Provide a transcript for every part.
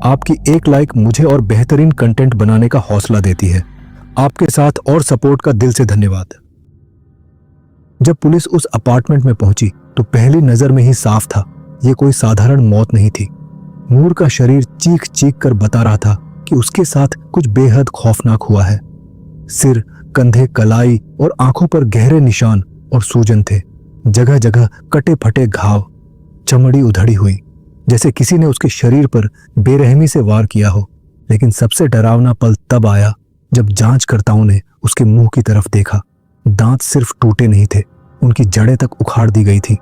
आपकी एक लाइक मुझे और बेहतरीन कंटेंट बनाने का हौसला देती है। आपके साथ और सपोर्ट का दिल से धन्यवाद। जब पुलिस उस अपार्टमेंट में पहुंची तो पहली नजर में ही साफ था, यह कोई साधारण मौत नहीं थी। नूर का शरीर चीख चीख कर बता रहा था कि उसके साथ कुछ बेहद खौफनाक हुआ है। सिर, कंधे, कलाई और आंखों पर गहरे निशान और सूजन थे। जगह जगह कटे फटे घाव, चमड़ी उधड़ी हुई, जैसे किसी ने उसके शरीर पर बेरहमी से वार किया हो। लेकिन सबसे डरावना पल तब आया जब जांचकर्ताओं ने उसके मुंह की तरफ देखा। दांत सिर्फ टूटे नहीं थे, उनकी जड़ें तक उखाड़ दी गई थी,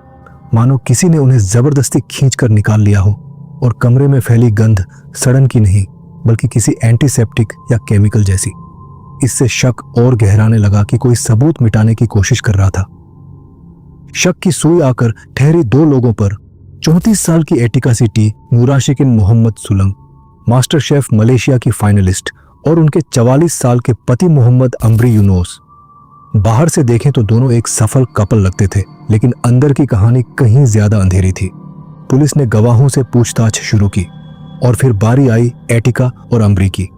मानो किसी ने उन्हें जबरदस्ती खींचकर निकाल लिया हो। और कमरे में फैली गंध सड़न की नहीं, बल्कि किसी एंटीसेप्टिक या केमिकल जैसी। इससे शक और गहराने लगा कि कोई सबूत मिटाने की कोशिश कर रहा था। शक की सुई आकर ठहरी दो लोगों पर। 34 साल की Atika Siti Nurashikin Mohammad Sulang, master chef Malaysia की फाइनलिस्ट, और उनके 44 साल के पति मोहम्मद अम्बरी यूनुस। बाहर से देखें तो दोनों एक सफल कपल लगते थे, लेकिन अंदर की कहानी कहीं ज्यादा अंधेरी थी। पुलिस ने गवाहों से पूछताछ शुरू की और फिर बारी आई एटिका और अम्बरी की।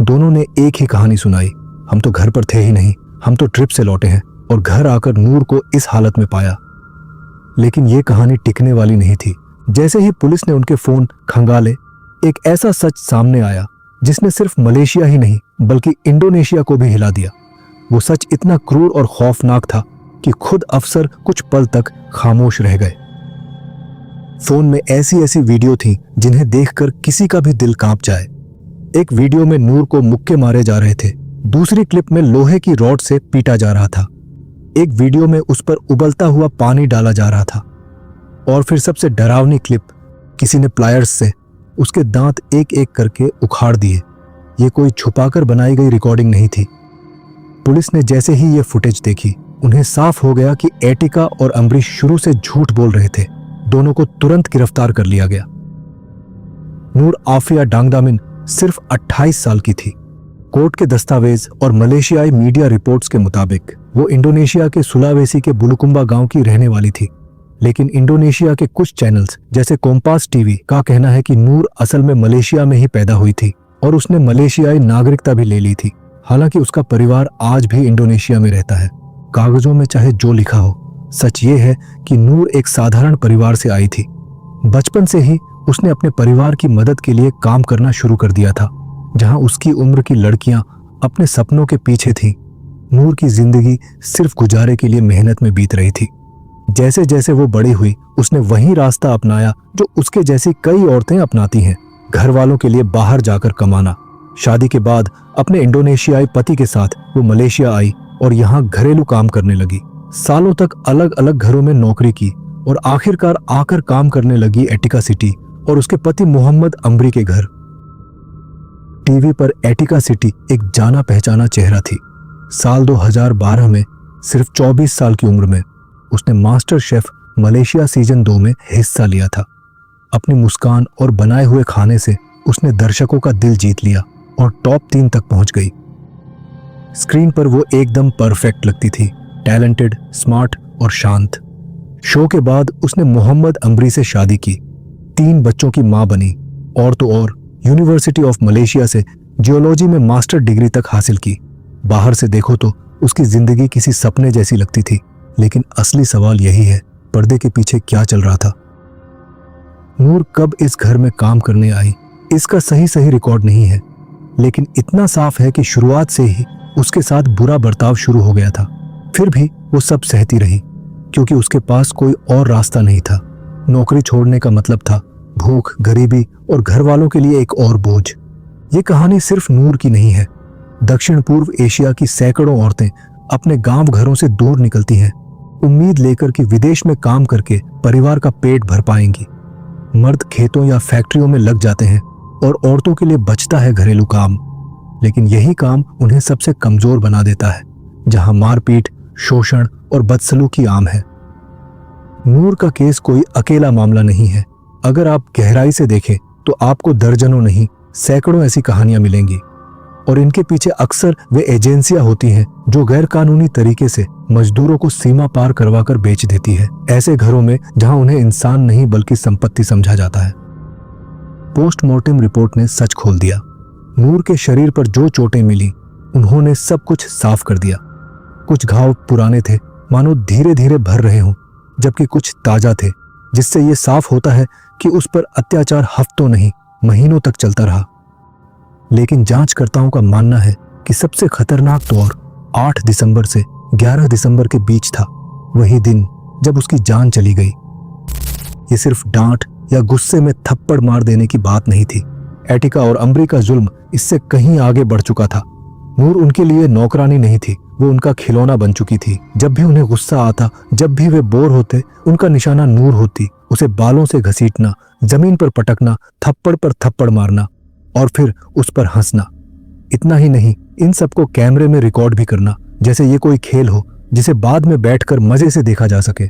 दोनों ने एक ही कहानी सुनाई, हम तो घर पर थे ही नहीं, हम तो ट्रिप से लौटे हैं और घर आकर नूर को इस हालत में पाया। लेकिन यह कहानी टिकने वाली नहीं थी। जैसे ही पुलिस ने उनके फोन खंगाले, एक ऐसा सच सामने आया जिसने सिर्फ मलेशिया ही नहीं बल्कि इंडोनेशिया को भी हिला दिया। वो सच इतना क्रूर और खौफनाक था कि खुद अफसर कुछ पल तक खामोश रह गए। फोन में ऐसी ऐसी वीडियो थी जिन्हें देखकर किसी का भी दिल कांप जाए। एक वीडियो में नूर को मुक्के मारे जा रहे थे, दूसरी क्लिप में लोहे की रॉड से पीटा जा रहा था, एक वीडियो में उस पर उबलता हुआ पानी डाला जा रहा था, और फिर सबसे डरावनी क्लिप, किसी ने प्लायर्स से उसके दांत एक एक करके उखाड़ दिए। ये कोई छुपाकर बनाई गई रिकॉर्डिंग नहीं थी। पुलिस ने जैसे ही ये फुटेज देखी, उन्हें साफ हो गया कि एटिका और अम्बरी शुरू से झूठ बोल रहे थे। दोनों को तुरंत गिरफ्तार कर लिया गया। नूर आफिया डांगदामिन सिर्फ 28 साल की थी। कोर्ट के दस्तावेज और मलेशियाई मीडिया रिपोर्ट्स के मुताबिक वो इंडोनेशिया के सुलावेसी के बुलुकुंबा गांव की रहने वाली थी। लेकिन इंडोनेशिया के कुछ चैनल्स जैसे कोम्पास टीवी का कहना है कि नूर असल में मलेशिया में ही पैदा हुई थी और उसने मलेशियाई नागरिकता भी ले ली थी। हालांकि उसका परिवार आज भी इंडोनेशिया में रहता है। कागजों में चाहे जो लिखा हो, सच ये है कि नूर एक साधारण परिवार से आई थी। बचपन से ही उसने अपने परिवार की मदद के लिए काम करना शुरू कर दिया था। जहां उसकी उम्र की लड़कियां अपने सपनों के पीछे थीं, नूर की जिंदगी सिर्फ गुजारे के लिए मेहनत में बीत रही थी। जैसे जैसे वो बड़ी हुई, उसने वही रास्ता अपनाया जो उसके जैसी कई औरतें अपनाती हैं, घर वालों के लिए बाहर जाकर कमाना। शादी के बाद अपने इंडोनेशियाई पति के साथ वो मलेशिया आई और यहाँ घरेलू काम करने लगी। सालों तक अलग अलग घरों में नौकरी की और आखिरकार आकर काम करने लगी एटिका सिटी और उसके पति मोहम्मद अम्बरी के घर। टीवी पर एटिका सिटी एक जाना पहचाना चेहरा थी। साल 2012 में सिर्फ 24 साल की उम्र में उसने मास्टर शेफ मलेशिया सीजन 2 में हिस्सा लिया था। अपनी मुस्कान और बनाए हुए खाने से उसने दर्शकों का दिल जीत लिया और टॉप 3 तक पहुंच गई। स्क्रीन पर वो एकदम परफेक्ट लगती थी, टैलेंटेड, स्मार्ट और शांत। शो के बाद उसने मोहम्मद अम्बरी से शादी की, 3 बच्चों की मां बनी और तो और यूनिवर्सिटी ऑफ मलेशिया से जियोलॉजी में मास्टर डिग्री तक हासिल की। बाहर से देखो तो उसकी जिंदगी किसी सपने जैसी लगती थी, लेकिन असली सवाल यही है, पर्दे के पीछे क्या चल रहा था। नूर कब इस घर में काम करने आई, इसका सही रिकॉर्ड नहीं है, लेकिन इतना साफ है कि शुरुआत से ही उसके साथ बुरा बर्ताव शुरू हो गया था। फिर भी वो सब सहती रही, क्योंकि उसके पास कोई और रास्ता नहीं था। नौकरी छोड़ने का मतलब था भूख, गरीबी और घर वालों के लिए एक और बोझ। ये कहानी सिर्फ नूर की नहीं है। दक्षिण पूर्व एशिया की सैकड़ों औरतें अपने गांव घरों से दूर निकलती हैं, उम्मीद लेकर कि विदेश में काम करके परिवार का पेट भर पाएंगी। मर्द खेतों या फैक्ट्रियों में लग जाते हैं और औरतों के लिए बचता है घरेलू काम। लेकिन यही काम उन्हें सबसे कमजोर बना देता है, जहां मारपीट, शोषण और बदसलूकी आम है। नूर का केस कोई अकेला मामला नहीं है। अगर आप गहराई से देखें तो आपको दर्जनों नहीं, सैकड़ों ऐसी कहानियां मिलेंगी, और इनके पीछे अक्सर वे एजेंसियां होती हैं जो गैर कानूनी तरीके से मजदूरों को सीमा पार करवाकर बेच देती है, ऐसे घरों में जहां उन्हें इंसान नहीं बल्कि संपत्ति समझा जाता है। पोस्टमार्टम रिपोर्ट ने सच खोल दिया। नूर के शरीर पर जो चोटें मिली उन्होंने सब कुछ साफ कर दिया। कुछ घाव पुराने थे, मानो धीरे धीरे भर रहे हों, जबकि कुछ ताजा थे, जिससे यह साफ होता है कि उस पर अत्याचार हफ्तों नहीं महीनों तक चलता रहा। लेकिन जांचकर्ताओं का मानना है कि सबसे खतरनाक दौर 8 दिसंबर से 11 दिसंबर के बीच था, वही दिन जब उसकी जान चली गई। ये सिर्फ डांट या गुस्से में थप्पड़ मार देने की बात नहीं थी। एटिका और अम्बरी का जुल्म इससे कहीं आगे बढ़ चुका था। नूर उनके लिए नौकरानी नहीं थी, वो उनका खिलौना बन चुकी थी। जब भी उन्हें गुस्सा आता, जब भी वे बोर होते, उनका निशाना नूर होती। उसे बालों से घसीटना, जमीन पर पटकना, थप्पड़ पर थप्पड़ मारना और फिर उस पर हंसना। इतना ही नहीं, इन सबको कैमरे में रिकॉर्ड भी करना, जैसे ये कोई खेल हो जिसे बाद में बैठकर मजे से देखा जा सके।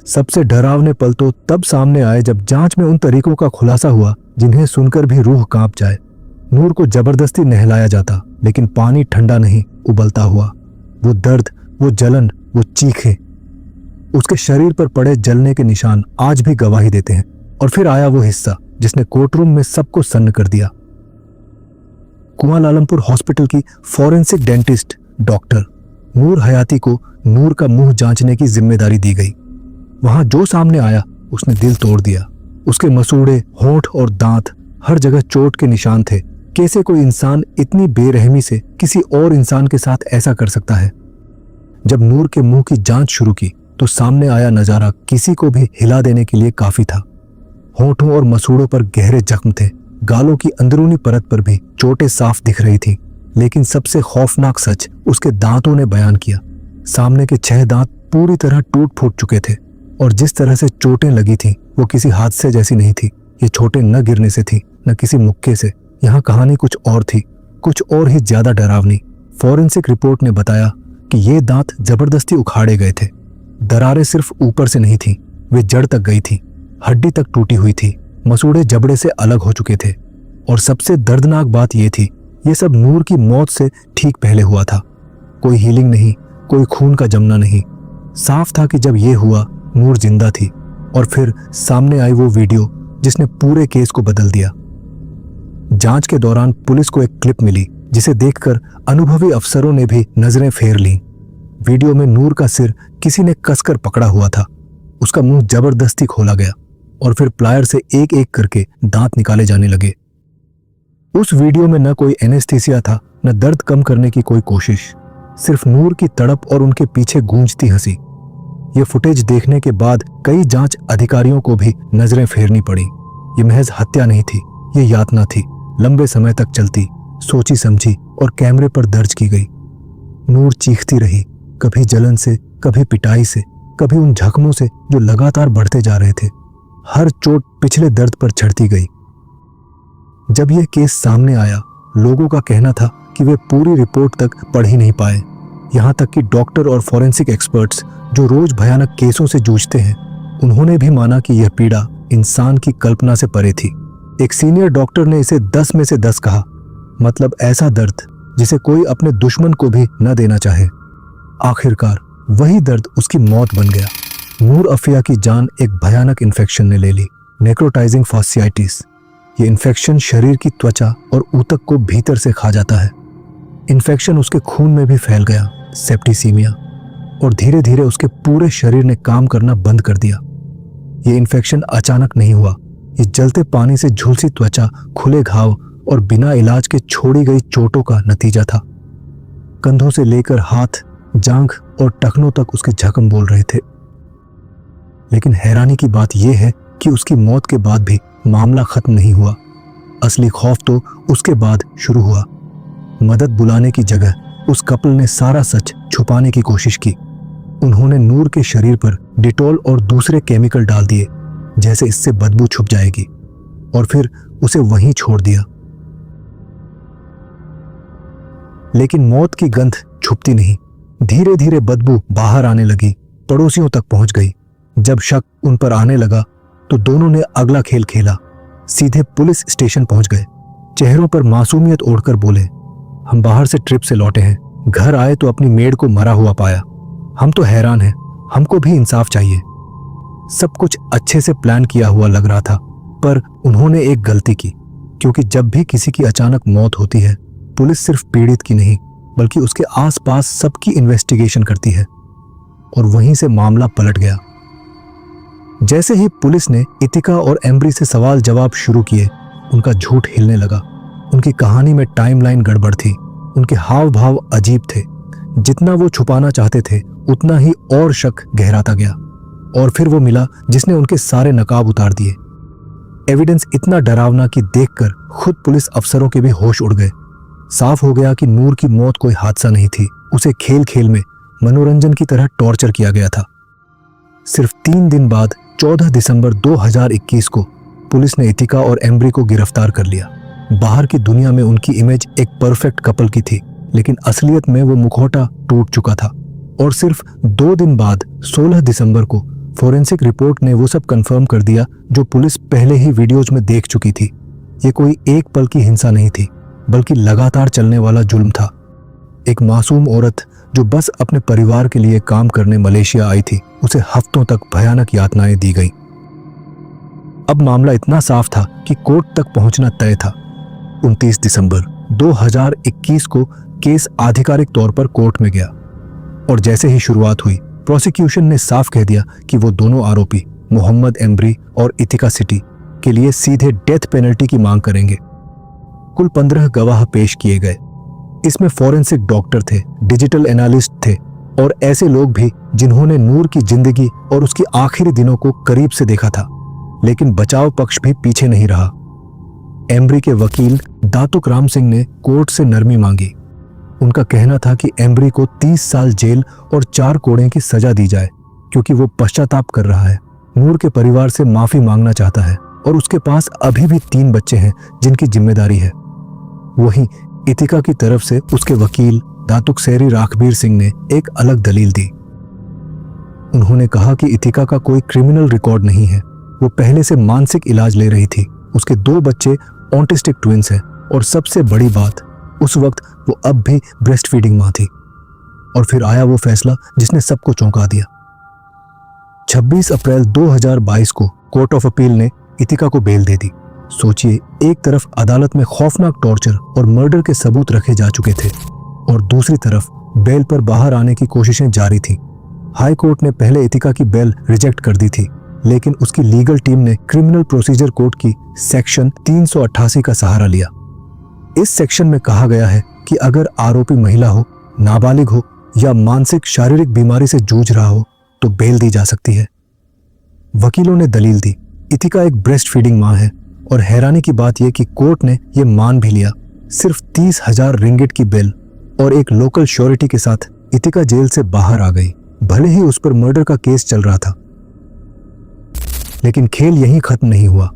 सबसे डरावने पल तो तब सामने आए जब जांच में उन तरीकों का खुलासा हुआ जिन्हें सुनकर भी रूह कांप जाए। नूर को जबरदस्ती नहलाया जाता, लेकिन पानी ठंडा नहीं, उबलता हुआ। वो दर्द, वो जलन, वो चीखें, उसके शरीर पर पड़े जलने के निशान आज भी गवाही देते हैं। और फिर आया वो हिस्सा जिसने कोर्टरूम में सबको सन्न कर दिया। कुआलालंपुर हॉस्पिटल की फॉरेंसिक डेंटिस्ट डॉक्टर नूर हयाती को नूर का मुंह जांचने की जिम्मेदारी दी गई। वहां जो सामने आया उसने दिल तोड़ दिया। उसके मसूड़े, होंठ और दांत, हर जगह चोट के निशान थे। कैसे कोई इंसान इतनी बेरहमी से किसी और इंसान के साथ ऐसा कर सकता है? जब नूर के मुंह की जांच शुरू की तो सामने आया नजारा किसी को भी हिला देने के लिए काफी था। होंठों और मसूड़ों पर गहरे जख्म थे, गालों की अंदरूनी परत पर भी चोटें साफ दिख रही थी। लेकिन सबसे खौफनाक सच उसके दांतों ने बयान किया। सामने के 6 दांत पूरी तरह टूट फूट चुके थे और जिस तरह से चोटें लगी थी वो किसी हादसे जैसी नहीं थी। ये चोटें न गिरने से थी, न किसी मुक्के से। यहाँ कहानी कुछ और थी, कुछ और ही ज्यादा डरावनी। फॉरेंसिक रिपोर्ट ने बताया कि ये दांत जबरदस्ती उखाड़े गए थे। दरारें सिर्फ ऊपर से नहीं थी, वे जड़ तक गई थी, हड्डी तक टूटी हुई थी, मसूड़े जबड़े से अलग हो चुके थे। और सबसे दर्दनाक बात यह थी, ये सब नूर की मौत से ठीक पहले हुआ था। कोई हीलिंग नहीं, कोई खून का जमना नहीं। साफ था कि जब ये हुआ नूर जिंदा थी। और फिर सामने आई वो वीडियो जिसने पूरे केस को बदल दिया। जांच के दौरान पुलिस को एक क्लिप मिली जिसे देखकर अनुभवी अफसरों ने भी नजरें फेर लीं। वीडियो में नूर का सिर किसी ने कसकर पकड़ा हुआ था। उसका मुंह जबरदस्ती खोला गया और फिर प्लायर से एक एक करके दांत निकाले जाने लगे। उस वीडियो में न कोई एनेस्थीसिया था, न दर्द कम करने की कोई कोशिश, सिर्फ नूर की तड़प और उनके पीछे गूंजती हंसी। ये फुटेज देखने के बाद कई जांच अधिकारियों को भी नजरें फेरनी पड़ी। ये महज हत्या नहीं थी, ये यातना थी, लंबे समय तक चलती, सोची समझी और कैमरे पर दर्ज की गई। नूर चीखती रही, कभी जलन से, कभी पिटाई से, कभी उन जख्मों से जो लगातार बढ़ते जा रहे थे। हर चोट पिछले दर्द पर चढ़ती गई। जब यह केस सामने आया, लोगों का कहना था कि वे पूरी रिपोर्ट तक पढ़ ही नहीं पाए। यहाँ तक कि डॉक्टर और फॉरेंसिक एक्सपर्ट्स जो रोज भयानक केसों से जूझते हैं, उन्होंने भी माना कि यह पीड़ा इंसान की कल्पना से परे थी। एक सीनियर डॉक्टर ने इसे 10 में से 10 कहा, मतलब ऐसा दर्द जिसे कोई अपने दुश्मन को भी न देना चाहे। आखिरकार वही दर्द उसकी मौत बन गया। नूर अफिया की जान एक भयानक इन्फेक्शन ने ले ली, नेक्रोटाइजिंग फास्सियाइटिस। ये इन्फेक्शन शरीर की त्वचा और ऊतक को भीतर से खा जाता है। इन्फेक्शन उसके खून में भी फैल गया, सेप्टिसीमिया, और धीरे धीरे उसके पूरे शरीर ने काम करना बंद कर दिया। ये इन्फेक्शन अचानक नहीं हुआ, ये जलते पानी से झुलसी त्वचा, खुले घाव और बिना इलाज के छोड़ी गई चोटों का नतीजा था। कंधों से लेकर हाथ, जांघ और टखनों तक उसके जख्म बोल रहे थे। लेकिन हैरानी की बात यह है कि उसकी मौत के बाद भी मामला खत्म नहीं हुआ। असली खौफ तो उसके बाद शुरू हुआ। मदद बुलाने की जगह उस कपल ने सारा सच छुपाने की कोशिश की। उन्होंने नूर के शरीर पर डिटॉल और दूसरे केमिकल डाल दिए, जैसे इससे बदबू छुप जाएगी, और फिर उसे वहीं छोड़ दिया। लेकिन मौत की गंध छुपती नहीं। धीरे धीरे बदबू बाहर आने लगी, पड़ोसियों तक पहुंच गई। जब शक उन पर आने लगा तो दोनों ने अगला खेल खेला। सीधे पुलिस स्टेशन पहुंच गए। चेहरों पर मासूमियत ओढ़कर बोले, हम बाहर से ट्रिप से लौटे हैं, घर आए तो अपनी मेड को मरा हुआ पाया। हम तो हैरान हैं, हमको भी इंसाफ चाहिए। सब कुछ अच्छे से प्लान किया हुआ लग रहा था, पर उन्होंने एक गलती की, क्योंकि जब भी किसी की अचानक मौत होती है, पुलिस सिर्फ पीड़ित की नहीं बल्कि उसके आसपास सबकी इन्वेस्टिगेशन करती है। और वहीं से मामला पलट गया। जैसे ही पुलिस ने इतिका और एम्ब्री से सवाल जवाब शुरू किए, उनका झूठ हिलने लगा। उनकी कहानी में टाइमलाइन गड़बड़ थी, उनके हाव भाव अजीब थे। जितना वो छुपाना चाहते थे उतना ही और शक गहराता गया। और फिर वो मिला जिसने उनके सारे नकाब उतार दिए। एविडेंस इतना डरावना कि देखकर खुद पुलिस अफसरों के भी होश उड़ गए। साफ हो गया कि नूर की मौत कोई हादसा नहीं थी, उसे खेल खेल में मनोरंजन की तरह टॉर्चर किया गया था। सिर्फ 3 दिन बाद 14 दिसंबर 2021 को पुलिस ने इतिका और एम्ब्री को गिरफ्तार कर लिया। बाहर की दुनिया में उनकी इमेज एक परफेक्ट कपल की थी, लेकिन असलियत में वो मुखौटा टूट चुका था। और सिर्फ 2 दिन बाद 16 दिसंबर को फोरेंसिक रिपोर्ट ने वो सब कंफर्म कर दिया जो पुलिस पहले ही वीडियोज में देख चुकी थी। ये कोई एक पल की हिंसा नहीं थी, बल्कि लगातार चलने वाला जुल्म था। एक मासूम औरत जो बस अपने परिवार के लिए काम करने मलेशिया आई थी, उसे हफ्तों तक भयानक यातनाएं दी गई। अब मामला इतना साफ था कि कोर्ट तक पहुंचना तय था। 29 दिसंबर 2021 को केस आधिकारिक तौर पर कोर्ट में गया। और जैसे ही शुरुआत हुई, प्रोसिक्यूशन ने साफ कह दिया कि वो दोनों आरोपी मोहम्मद एम्ब्री और इतिका सिटी के लिए सीधे डेथ पेनल्टी की मांग करेंगे। कुल 15 गवाह पेश किए गए। इसमें फॉरेंसिक डॉक्टर थे, डिजिटल एनालिस्ट थे और ऐसे लोग भी जिन्होंने नूर की जिंदगी और उसकी आखिरी दिनों को करीब से देखा था। लेकिन बचाव पक्ष भी पीछे नहीं रहा। एम्ब्री के वकील दातुक राम सिंह ने कोर्ट से नरमी मांगी। उनका कहना था कि एम्ब्री को 30 साल जेल और 4 कोड़े की सजा दी जाए, क्योंकि वो पश्चाताप कर रहा है, नूर के परिवार से माफी मांगना चाहता है और उसके पास अभी भी 3 बच्चे हैं जिनकी जिम्मेदारी है। वहीं इतिका की तरफ से उसके वकील दातुक सेरी राखबीर सिंह ने एक अलग दलील दी। उन्होंने कहा कि इतिका का कोई क्रिमिनल रिकॉर्ड नहीं है, वो पहले से मानसिक इलाज ले रही थी, उसके 2 बच्चे ऑटिस्टिक ट्विंस हैं और सबसे बड़ी बात, उस वक्त वो अब भी ब्रेस्ट फीडिंग मां थी। और फिर आया वो फैसला जिसने सबको चौंका दिया। 26 अप्रैल 2022 को कोर्ट ऑफ अपील ने इतिका को बेल दे दी। सोचिए, एक तरफ अदालत में खौफनाक टॉर्चर और मर्डर के सबूत रखे जा चुके थे और दूसरी तरफ बेल पर बाहर आने की कोशिशें जारी थीं। हाई कोर्ट ने पहले इतिका की बेल रिजेक्ट कर दी थी, लेकिन उसकी लीगल टीम ने क्रिमिनल प्रोसीजर कोड की सेक्शन 388 का सहारा लिया। इस सेक्शन में कहा गया है कि अगर आरोपी महिला हो, नाबालिग हो या मानसिक शारीरिक बीमारी से जूझ रहा हो तो बेल दी जा सकती है। वकीलों ने दलील दी, इतिका एक ब्रेस्ट फीडिंग मां है और हैरानी की बात यह कि कोर्ट ने यह मान भी लिया। सिर्फ 30,000 रिंगिट की बेल और एक लोकल श्योरिटी के साथ इतिका जेल से बाहर आ गई, भले ही उस पर मर्डर का केस चल रहा था। लेकिन खेल यहीं खत्म नहीं हुआ।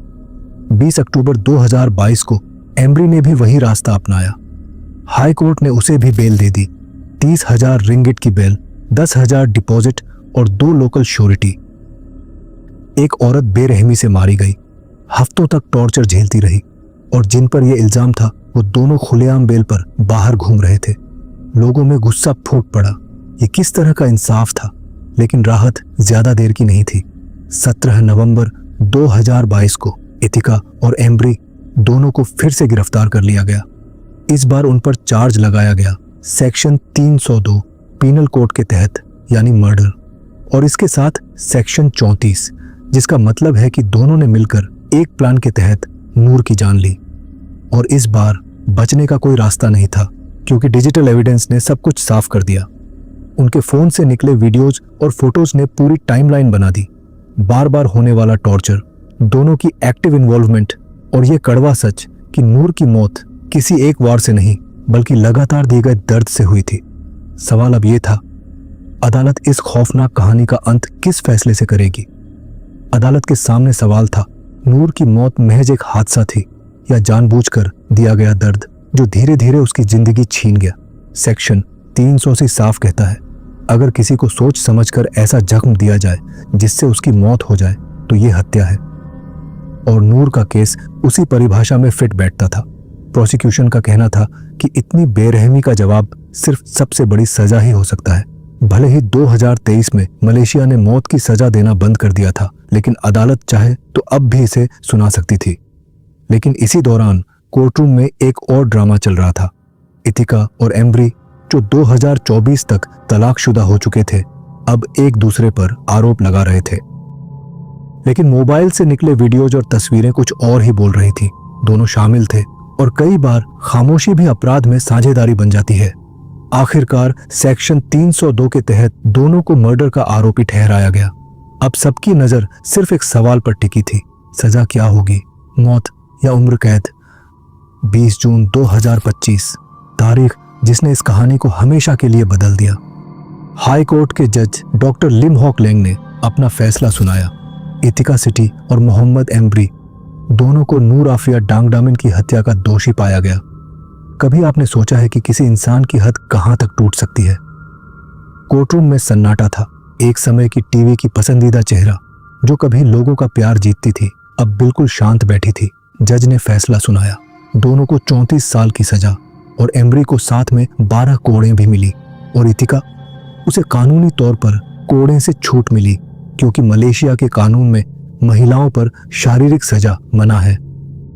20 अक्टूबर 2022 को एम्ब्री ने भी वही रास्ता अपनाया। हाई कोर्ट ने उसे भी बेल दे दी। 30,000 रिंगिट की बेल, 10,000 डिपॉजिट और 2 लोकल श्योरिटी। एक औरत बेरहमी से मारी गई, हफ्तों तक टॉर्चर झेलती रही और जिन पर यह इल्जाम था वो दोनों खुलेआम बेल पर बाहर घूम रहे थे। लोगों में गुस्सा फूट पड़ा। ये किस तरह का इंसाफ था? लेकिन राहत ज्यादा देर की नहीं थी। 17 नवंबर 2022 को इतिका और एम्ब्री दोनों को फिर से गिरफ्तार कर लिया गया। इस बार उन पर चार्ज लगाया गया सेक्शन 302 पीनल कोड के तहत, यानी मर्डर, और इसके साथ सेक्शन 34, जिसका मतलब है कि दोनों ने मिलकर एक प्लान के तहत नूर की जान ली। और इस बार बचने का कोई रास्ता नहीं था, क्योंकि डिजिटल एविडेंस ने सब कुछ साफ कर दिया। उनके फोन से निकले वीडियोज और फोटोज ने पूरी टाइमलाइन बना दी। बार बार होने वाला टॉर्चर, दोनों की एक्टिव इन्वॉल्वमेंट और ये कड़वा सच कि नूर की मौत किसी एक वार से नहीं बल्कि लगातार दिए गए दर्द से हुई थी। सवाल अब ये था, अदालत इस खौफनाक कहानी का अंत किस फैसले से करेगी? अदालत के सामने सवाल था, नूर की मौत महज एक हादसा थी या जानबूझकर दिया गया दर्द जो धीरे धीरे उसकी जिंदगी छीन गया? सेक्शन 380 साफ कहता है, अगर किसी को सोच समझकर ऐसा जख्म दिया जाए जिससे उसकी मौत हो जाए तो ये हत्या है। और नूर का केस उसी परिभाषा में फिट बैठता था। प्रोसिक्यूशन का कहना था कि इतनी बेरहमी का जवाब सिर्फ सबसे बड़ी सजा ही हो सकता है, भले ही 2023 में मलेशिया ने मौत की सजा देना बंद कर दिया था, लेकिन अदालत चाहे तो अब भी इसे सुना सकती थी। लेकिन इसी दौरान कोर्टरूम में एक और ड्रामा चल रहा था। इथिका और एम्ब्री, जो 2024 तक तलाकशुदा हो चुके थे, अब एक दूसरे पर आरोप लगा रहे थे। लेकिन मोबाइल से निकले वीडियोज और तस्वीरें कुछ और ही बोल रही थी। दोनों शामिल थे और कई बार खामोशी भी अपराध में साझेदारी बन जाती है। आखिरकार सेक्शन 302 के तहत दोनों को मर्डर का आरोपी ठहराया गया। अब सबकी नजर सिर्फ एक सवाल पर टिकी थी, सजा क्या होगी, मौत या उम्र कैद। 20 जून 2025, तारीख जिसने इस कहानी को हमेशा के लिए बदल दिया। हाई कोर्ट के जज डॉक्टर लिम हॉक लेंग ने अपना फैसला सुनाया। इथिका सिटी और मोहम्मद एम्ब्री दोनों को नूर आफिया डांगडामिन की हत्या का दोषी पाया गया। कभी आपने सोचा है कि किसी इंसान की हद कहां तक टूट सकती है? कोर्टरूम में सन्नाटा था। एक समय की टीवी की पसंदीदा चेहरा, जो कभी लोगों का प्यार जीतती थी, अब बिल्कुल शांत बैठी थी। जज ने फैसला सुनाया। दोनों को 34 साल की सजा और एम्ब्री को साथ में 12 कोड़ें भी मिली और इथिका, उसे कानूनी तौर पर कोड़े से छूट मिली, क्योंकि मलेशिया के कानून में महिलाओं पर शारीरिक सजा मना है।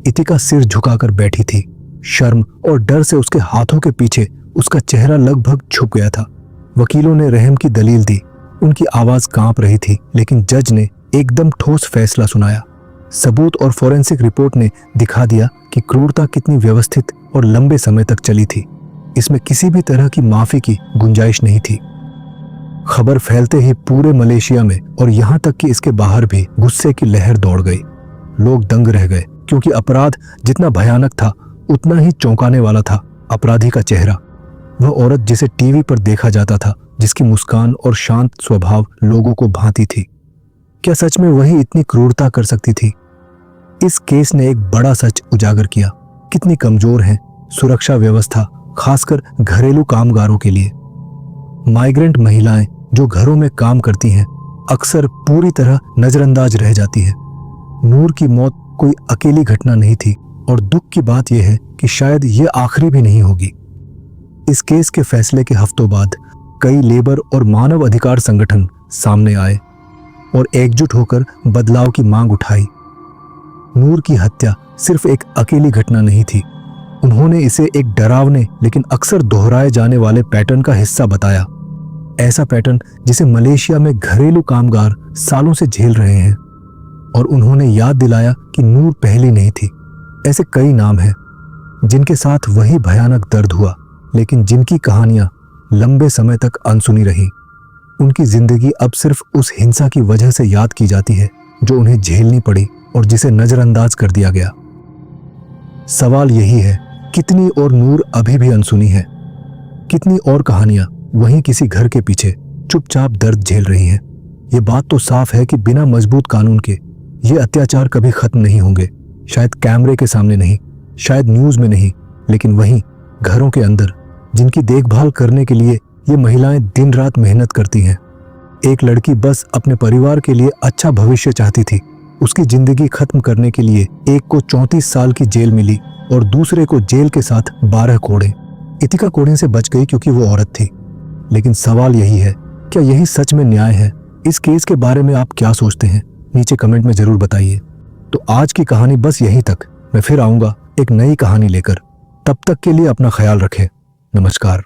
इथिका सिर झुकाकर बैठी थी। शर्म और डर से उसके हाथों के पीछे उसका चेहरा लगभग छुप गया था। वकीलों ने रहम की दलील दी। उनकी आवाज कांप रही थी, लेकिन जज ने एकदम ठोस फैसला सुनाया। सबूत और फोरेंसिक रिपोर्ट ने दिखा दिया कि क्रूरता कितनी व्यवस्थित और लंबे समय तक चली थी। इसमें किसी भी तरह की माफी की गुंजाइश नहीं थी। खबर फैलते ही पूरे मलेशिया में और यहां तक कि इसके बाहर भी गुस्से की लहर दौड़ गई। लोग दंग रह गए, क्योंकि अपराध जितना भयानक था उतना ही चौंकाने वाला था अपराधी का चेहरा। वह औरत जिसे टीवी पर देखा जाता था, जिसकी मुस्कान और शांत स्वभाव लोगों को भाती थी, क्या सच में वही इतनी क्रूरता कर सकती थी? इस केस ने एक बड़ा सच उजागर किया। कितनी कमजोर है सुरक्षा व्यवस्था, खासकर घरेलू कामगारों के लिए। माइग्रेंट महिलाएं जो घरों में काम करती हैं, अक्सर पूरी तरह नजरअंदाज रह जाती है। नूर की मौत कोई अकेली घटना नहीं थी और दुख की बात यह है कि शायद ये आखिरी भी नहीं होगी। इस केस के फैसले के हफ्तों बाद कई लेबर और मानव अधिकार संगठन सामने आए और एकजुट होकर बदलाव की मांग उठाई। नूर की हत्या सिर्फ एक अकेली घटना नहीं थी। उन्होंने इसे एक डरावने लेकिन अक्सर दोहराए जाने वाले पैटर्न का हिस्सा बताया। ऐसा पैटर्न जिसे मलेशिया में घरेलू कामगार सालों से झेल रहे हैं। और उन्होंने याद दिलाया कि नूर पहली नहीं थी। ऐसे कई नाम हैं जिनके साथ वही भयानक दर्द हुआ, लेकिन जिनकी कहानियां लंबे समय तक अनसुनी रही। उनकी जिंदगी अब सिर्फ उस हिंसा की वजह से याद की जाती है जो उन्हें झेलनी पड़ी और जिसे नजरअंदाज कर दिया गया। सवाल यही है, कितनी और नूर अभी भी अनसुनी है? कितनी और कहानियां वहीं किसी घर के पीछे चुपचाप दर्द झेल रही हैं? ये बात तो साफ है कि बिना मजबूत कानून के ये अत्याचार कभी खत्म नहीं होंगे। शायद कैमरे के सामने नहीं, शायद न्यूज में नहीं, लेकिन वहीं घरों के अंदर, जिनकी देखभाल करने के लिए ये महिलाएं दिन रात मेहनत करती हैं। एक लड़की बस अपने परिवार के लिए अच्छा भविष्य चाहती थी। उसकी जिंदगी खत्म करने के लिए एक को 34 साल की जेल मिली और दूसरे को जेल के साथ 12 कोड़े। इथिका कोड़े से बच गई क्योंकि वो औरत थी। लेकिन सवाल यही है, क्या यही सच में न्याय है? इस केस के बारे में आप क्या सोचते हैं? नीचे कमेंट में जरूर बताइए। तो आज की कहानी बस यहीं तक। मैं फिर आऊंगा एक नई कहानी लेकर। तब तक के लिए अपना ख्याल रखें। नमस्कार।